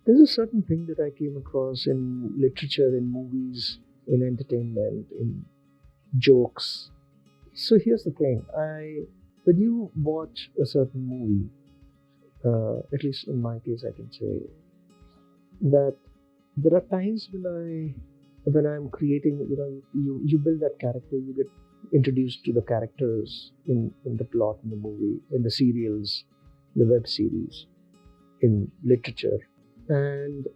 There's a certain thing that I came across in literature, in movies, in entertainment, in jokes. So here's the thing: when you watch a certain movie, at least in my case, I can say that there are times when I'm creating, you build that character, you get introduced to the characters in the plot, in the movie, in the serials, the web series, in literature, and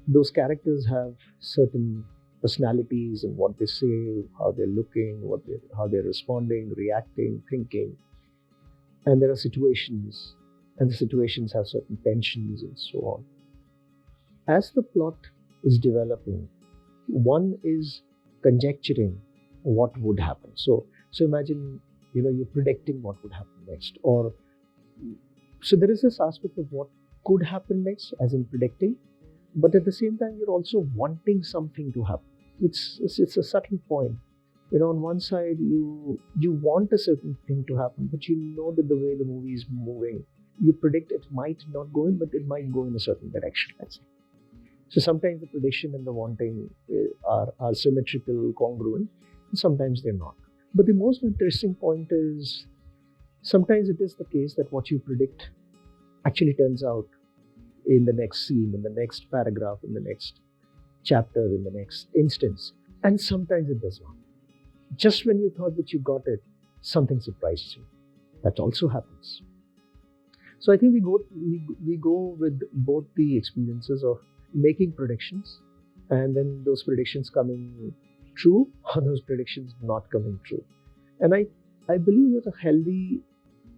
those characters have certain personalities and what they say, how they're looking, how they're responding, reacting, thinking, and there are situations, and the situations have certain tensions and so on. As the plot is developing, one is conjecturing what would happen. So imagine, you're predicting what would happen next, or so there is this aspect of what could happen next, as in predicting, but at the same time, you're also wanting something to happen. It's a subtle point. On one side, you want a certain thing to happen, but you know that the way the movie is moving, you predict it might not go in, but it might go in a certain direction, let's say. So sometimes the prediction and the wanting are symmetrical, congruent, and sometimes they're not. But the most interesting point is sometimes it is the case that what you predict actually turns out in the next scene, in the next paragraph, in the next chapter, in the next instance. And sometimes it does not. Just when you thought that you got it, something surprises you. That also happens. So I think we go with both the experiences of making predictions and then those predictions coming true or those predictions not coming true. And I believe that a healthy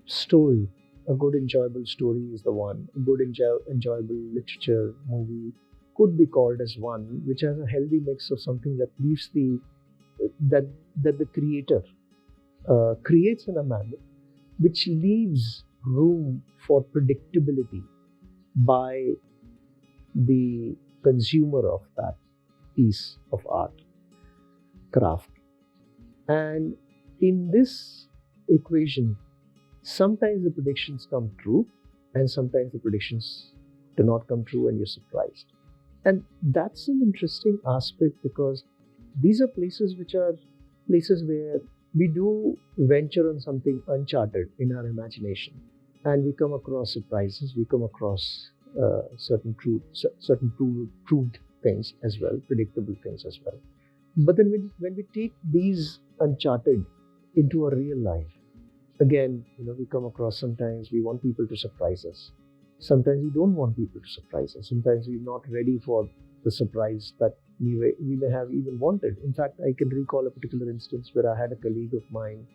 story, a good enjoyable story is the one. A good enjoyable literature, movie could be called as one which has a healthy mix of something that leaves that the creator creates in a manner which leaves room for predictability by the consumer of that piece of art, craft. And in this equation, sometimes the predictions come true and sometimes the predictions do not come true and you're surprised. And that's an interesting aspect because these are places where we do venture on something uncharted in our imagination, and we come across surprises, we come across certain proved things as well, predictable things as well. But then when we take these uncharted into a real life, again, we come across sometimes we want people to surprise us. Sometimes we don't want people to surprise us. Sometimes we're not ready for the surprise that we may have even wanted. In fact, I can recall a particular instance where I had a colleague of mine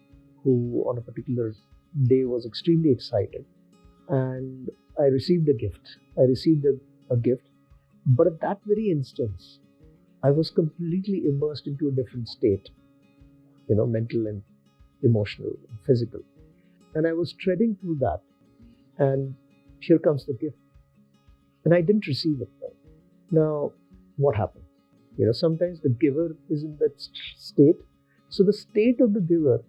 who on a particular day was extremely excited, and I received a gift. But at that very instance, I was completely immersed into a different state, mental and emotional and physical. And I was treading through that, and here comes the gift. And I didn't receive it well. Now, what happened? Sometimes the giver is in that state. So the state of the giver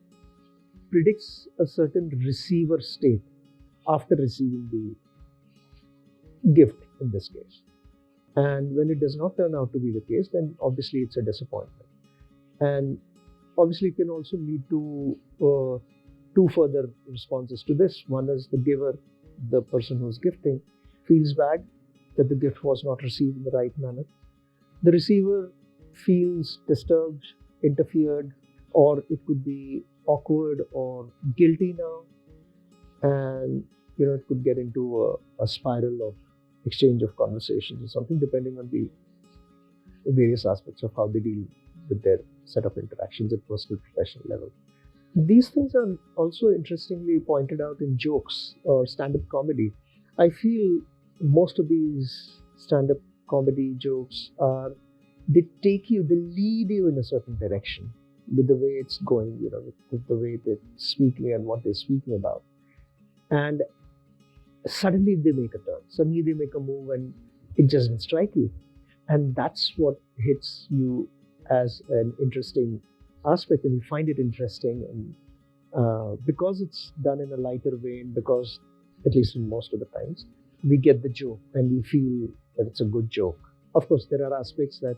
predicts a certain receiver state after receiving the gift in this case. And when it does not turn out to be the case, then obviously it's a disappointment. And obviously it can also lead to two further responses to this. One is the giver, the person who's gifting, feels bad that the gift was not received in the right manner. The receiver feels disturbed, interfered, or it could be awkward or guilty now. And it could get into a spiral of exchange of conversations or something, depending on the various aspects of how they deal with their set of interactions at personal, professional level. These things are also interestingly pointed out in jokes or stand-up comedy. I feel most of these stand-up comedy jokes they lead you in a certain direction with the way it's going, with the way they're speaking and what they're speaking about. And suddenly they make a turn, suddenly they make a move, and it just doesn't strike you. And that's what hits you as an interesting aspect, and you find it interesting. And because it's done in a lighter vein, because at least in most of the times, we get the joke and we feel that it's a good joke. Of course, there are aspects that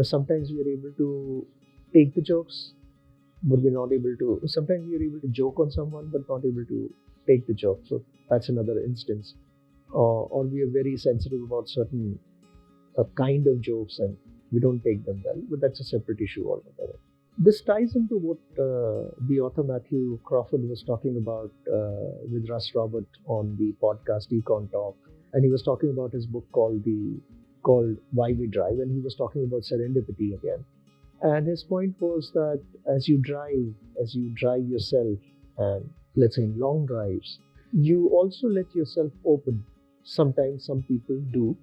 sometimes we are able to take the jokes, but we're not able to. Sometimes we are able to joke on someone, but not able to take the joke. So that's another instance. Or we are very sensitive about certain kind of jokes and we don't take them well, but that's a separate issue altogether. This ties into what the author Matthew Crawford was talking about with Russ Robert on the podcast Econ Talk, and he was talking about his book called Why We Drive, and he was talking about serendipity again. And his point was that as you drive yourself, and let's say in long drives, you also let yourself open. Sometimes some people do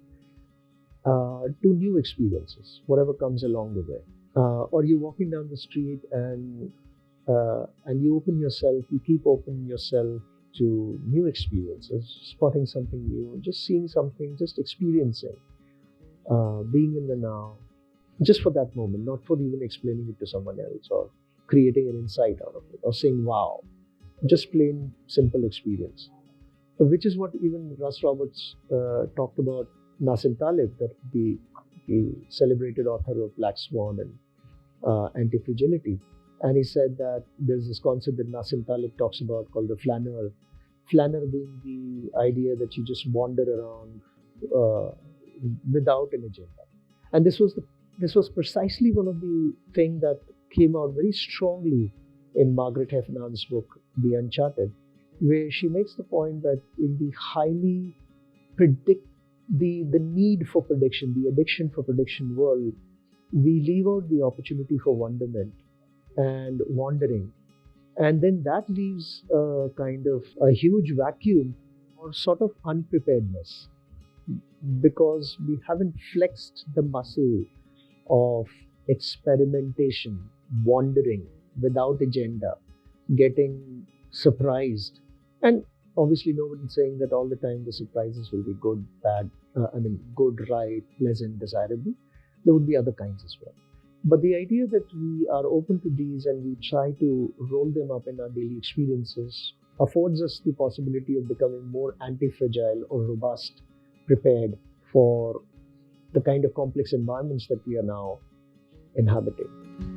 to new experiences, whatever comes along the way. Or you're walking down the street and you open yourself, you keep opening yourself to new experiences, spotting something new, just seeing something, just experiencing, being in the now, just for that moment, not for even explaining it to someone else or creating an insight out of it or saying wow, just plain simple experience, which is what even Russ Roberts talked about Nassim Taleb, the celebrated author of Black Swan and Anti-Fragility. And he said that there's this concept that Nassim Taleb talks about called the flaneur. Flaneur being the idea that you just wander around without an agenda. And this was precisely one of the things that came out very strongly in Margaret Hefnan's book, The Uncharted, where she makes the point that in the highly the need for prediction, the addiction for prediction world, we leave out the opportunity for wonderment and wandering. And then that leaves a kind of a huge vacuum or sort of unpreparedness because we haven't flexed the muscle of experimentation, wandering without agenda, getting surprised. And obviously, nobody's saying that all the time the surprises will be good, bad, good, right, pleasant, desirable. There would be other kinds as well. But the idea that we are open to these and we try to roll them up in our daily experiences affords us the possibility of becoming more anti-fragile or robust, prepared for the kind of complex environments that we are now inhabiting.